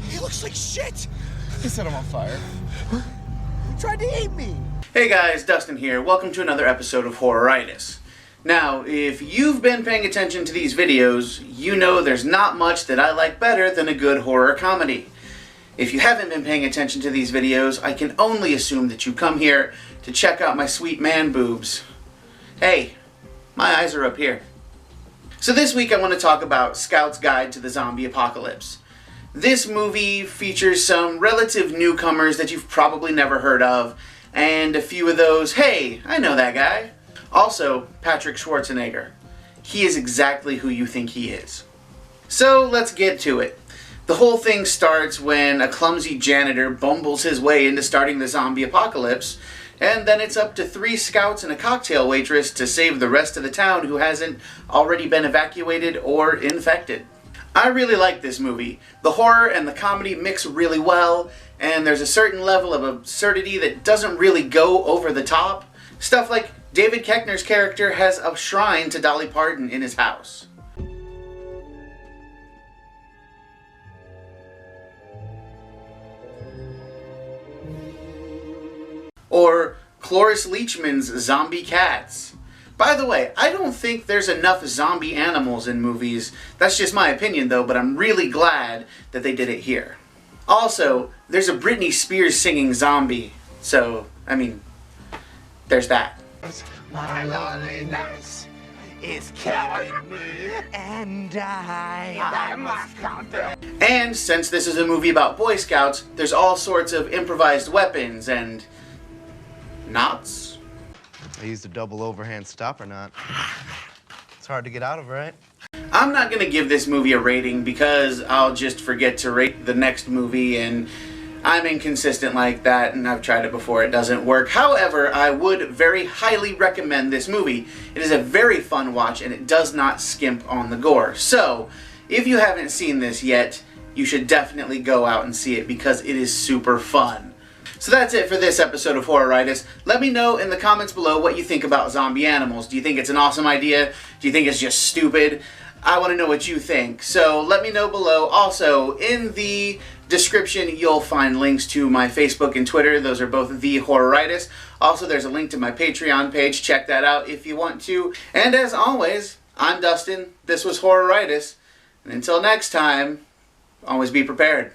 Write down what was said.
He looks like shit! He set him on fire. He tried to eat me! Hey guys, Dustin here. Welcome to another episode of Horroritis. Now, if you've been paying attention to these videos, you know there's not much that I like better than a good horror comedy. If you haven't been paying attention to these videos, I can only assume that you come here to check out my sweet man boobs. Hey, my eyes are up here. So this week I want to talk about Scout's Guide to the Zombie Apocalypse. This movie features some relative newcomers that you've probably never heard of, and a few of those, hey, I know that guy. Also, Patrick Schwarzenegger. He is exactly who you think he is. So let's get to it. The whole thing starts when a clumsy janitor bumbles his way into starting the zombie apocalypse, and then it's up to 3 scouts and a cocktail waitress to save the rest of the town who hasn't already been evacuated or infected. I really like this movie. The horror and the comedy mix really well, and there's a certain level of absurdity that doesn't really go over the top. Stuff like David Koechner's character has a shrine to Dolly Parton in his house. Or Cloris Leachman's zombie cats. By the way, I don't think there's enough zombie animals in movies. That's just my opinion though, but I'm really glad that they did it here. Also, there's a Britney Spears singing zombie. So, I mean, there's that. My loneliness is killing me, and I must count them. And since this is a movie about Boy Scouts, there's all sorts of improvised weapons and knots. I used a double overhand stopper knot. It's hard to get out of, right? I'm not going to give this movie a rating because I'll just forget to rate the next movie, and I'm inconsistent like that, and I've tried it before, it doesn't work. However, I would very highly recommend this movie. It is a very fun watch, and it does not skimp on the gore. So, if you haven't seen this yet, you should definitely go out and see it because it is super fun. So that's it for this episode of Horroritis. Let me know in the comments below what you think about zombie animals. Do you think it's an awesome idea? Do you think it's just stupid? I want to know what you think. So let me know below. Also, in the description, you'll find links to my Facebook and Twitter. Those are both The Horroritis. Also, there's a link to my Patreon page. Check that out if you want to. And as always, I'm Dustin. This was Horroritis. And until next time, always be prepared.